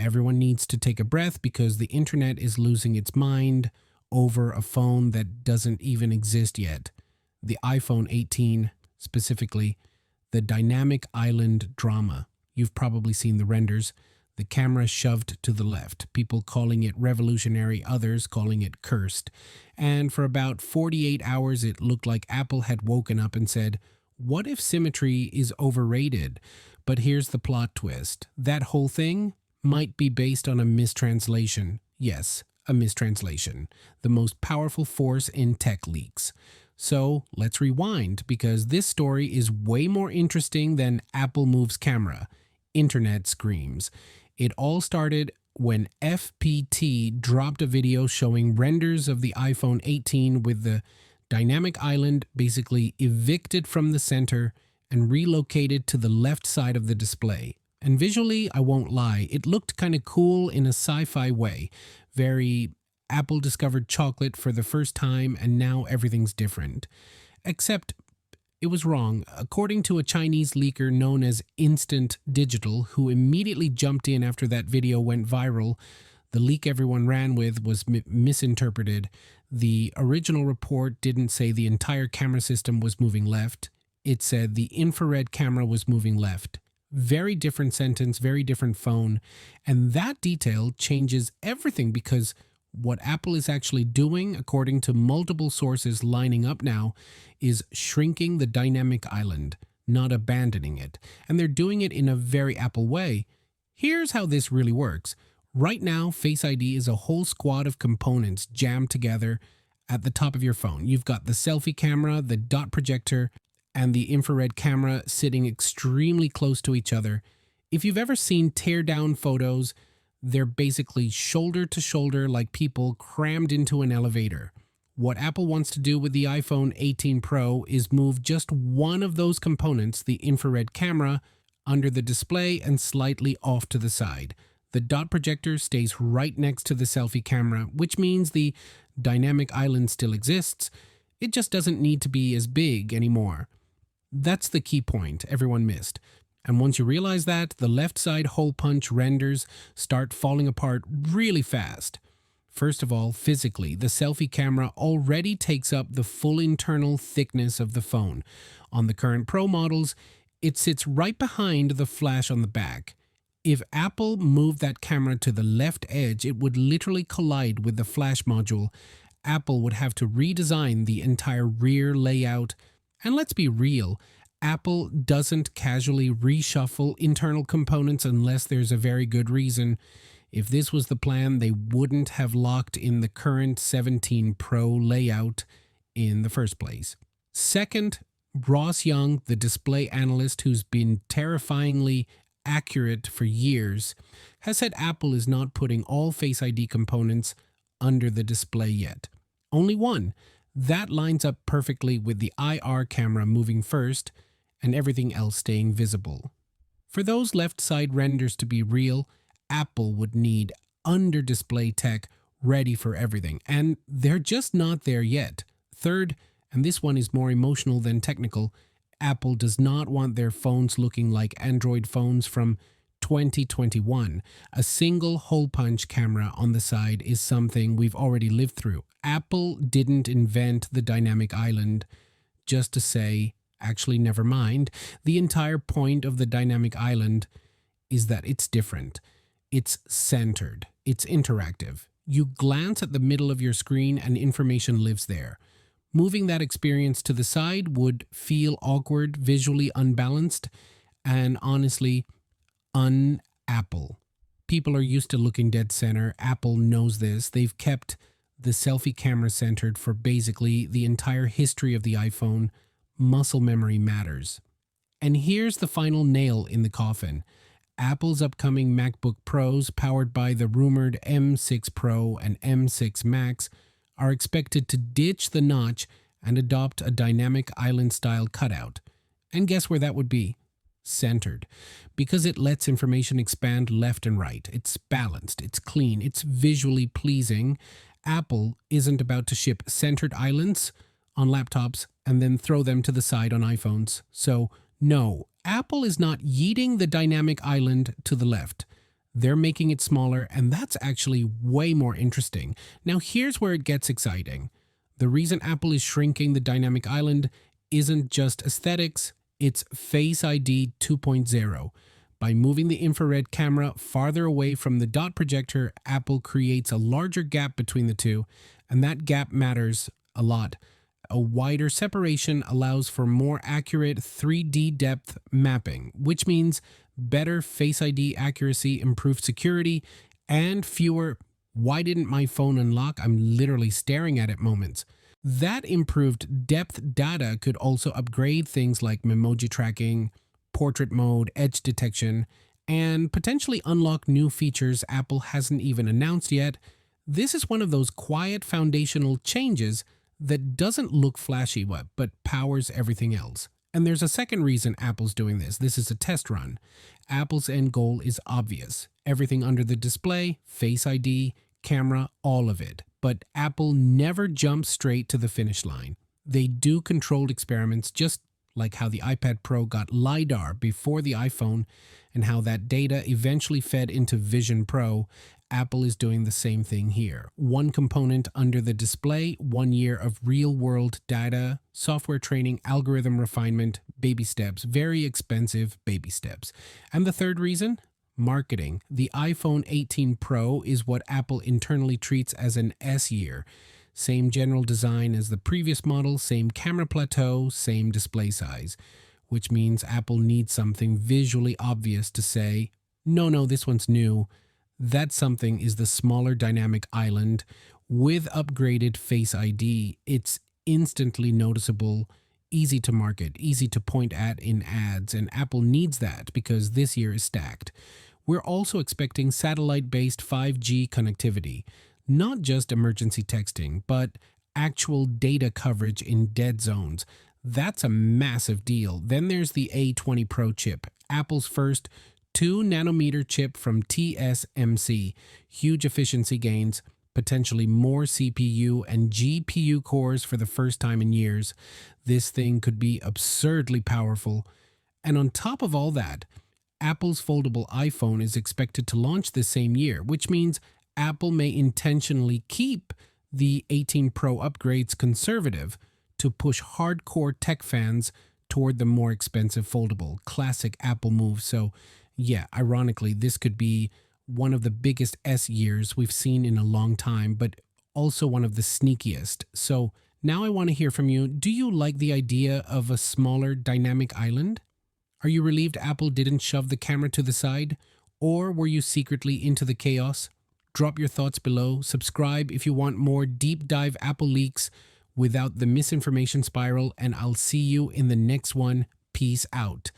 Everyone needs to take a breath because the internet is losing its mind over a phone that doesn't even exist yet. The iPhone 18, specifically, the dynamic island drama. You've probably seen the renders. The camera shoved to the left, people calling it revolutionary, others calling it cursed. And for about 48 hours, it looked like Apple had woken up and said, what if symmetry is overrated? But here's the plot twist. That whole thing might be based on a mistranslation. Yes, a mistranslation. The most powerful force in tech leaks. So let's rewind, because this story is way more interesting than Apple moves camera. Internet screams. It all started when FPT dropped a video showing renders of the iPhone 18 with the dynamic island basically evicted from the center and relocated to the left side of the display. And visually, I won't lie, it looked kind of cool in a sci-fi way. Very Apple discovered chocolate for the first time and now everything's different. Except it was wrong. According to a Chinese leaker known as Instant Digital, who immediately jumped in after that video went viral, the leak everyone ran with was misinterpreted. The original report didn't say the entire camera system was moving left. It said the infrared camera was moving left. Very different sentence, very different phone. And that detail changes everything, because what Apple is actually doing, according to multiple sources lining up now, is shrinking the dynamic island, not abandoning it. And they're doing it in a very Apple way. Here's how this really works. Right now, Face ID is a whole squad of components jammed together at the top of your phone. You've got the selfie camera, the dot projector, and the infrared camera sitting extremely close to each other. If you've ever seen tear-down photos, they're basically shoulder to shoulder like people crammed into an elevator. What Apple wants to do with the iPhone 18 Pro is move just one of those components, the infrared camera, under the display and slightly off to the side. The dot projector stays right next to the selfie camera, which means the dynamic island still exists. It just doesn't need to be as big anymore. That's the key point everyone missed. And once you realize that, the left side hole punch renders start falling apart really fast. First of all, physically, the selfie camera already takes up the full internal thickness of the phone. On the current Pro models, it sits right behind the flash on the back. If Apple moved that camera to the left edge, it would literally collide with the flash module. Apple would have to redesign the entire rear layout. And let's be real, Apple doesn't casually reshuffle internal components unless there's a very good reason. If this was the plan, they wouldn't have locked in the current 17 Pro layout in the first place. Second, Ross Young, the display analyst who's been terrifyingly accurate for years, has said Apple is not putting all Face ID components under the display yet. Only one. That lines up perfectly with the IR camera moving first and everything else staying visible. For those left side renders to be real, Apple would need under-display tech ready for everything, and they're just not there yet. Third, and this one is more emotional than technical, Apple does not want their phones looking like Android phones from 2021. A single hole punch camera on the side is something we've already lived through. Apple didn't invent the dynamic island just to say, actually, never mind. The entire point of the dynamic island is that it's different. It's centered. It's interactive. You glance at the middle of your screen and information lives there. Moving that experience to the side would feel awkward, visually unbalanced, and honestly, un-Apple. People are used to looking dead center. Apple knows this. They've kept the selfie camera centered for basically the entire history of the iPhone. Muscle memory matters. And here's the final nail in the coffin. Apple's upcoming MacBook Pros, powered by the rumored M6 Pro and M6 Max, are expected to ditch the notch and adopt a dynamic island-style cutout. And guess where that would be? Centered. Because it lets information expand left and right. It's balanced, it's clean, it's visually pleasing. Apple isn't about to ship centered islands on laptops and then throw them to the side on iPhones. So, no, Apple is not yeeting the dynamic island to the left. They're making it smaller, and that's actually way more interesting. Now, here's where it gets exciting. The reason Apple is shrinking the dynamic island isn't just aesthetics, it's Face ID 2.0. By moving the infrared camera farther away from the dot projector, Apple creates a larger gap between the two, and that gap matters a lot. A wider separation allows for more accurate 3D depth mapping, which means better Face ID accuracy, improved security, and fewer "why didn't my phone unlock? I'm literally staring at it" moments. That improved depth data could also upgrade things like memoji tracking, portrait mode, edge detection, and potentially unlock new features Apple hasn't even announced yet. This is one of those quiet foundational changes that doesn't look flashy but powers everything else. And there's a second reason Apple's doing this. This is a test run. Apple's end goal is obvious. Everything under the display, Face ID, camera, all of it. But Apple never jumps straight to the finish line. They do controlled experiments, just like how the iPad Pro got LiDAR before the iPhone and how that data eventually fed into Vision Pro. Apple is doing the same thing here. One component under the display, 1 year of real-world data, software training, algorithm refinement, baby steps, very expensive baby steps. And the third reason? Marketing. The iPhone 18 Pro is what Apple internally treats as an S year. Same general design as the previous model, same camera plateau, same display size, which means Apple needs something visually obvious to say, no, this one's new. That something is the smaller dynamic island with upgraded Face ID. It's instantly noticeable, easy to market, easy to point at in ads, and Apple needs that because this year is stacked. We're also expecting satellite-based 5G connectivity, not just emergency texting, but actual data coverage in dead zones. That's a massive deal. Then there's the A20 Pro chip, Apple's first 2-nanometer chip from TSMC. Huge efficiency gains, potentially more CPU and GPU cores for the first time in years. This thing could be absurdly powerful. And on top of all that, Apple's foldable iPhone is expected to launch this same year, which means Apple may intentionally keep the 18 Pro upgrades conservative to push hardcore tech fans toward the more expensive foldable. Classic Apple move. So yeah, ironically, this could be one of the biggest S years we've seen in a long time, but also one of the sneakiest. So now I want to hear from you. Do you like the idea of a smaller dynamic island? Are you relieved Apple didn't shove the camera to the side? Or were you secretly into the chaos? Drop your thoughts below. Subscribe if you want more deep dive Apple leaks without the misinformation spiral, and I'll see you in the next one. Peace out.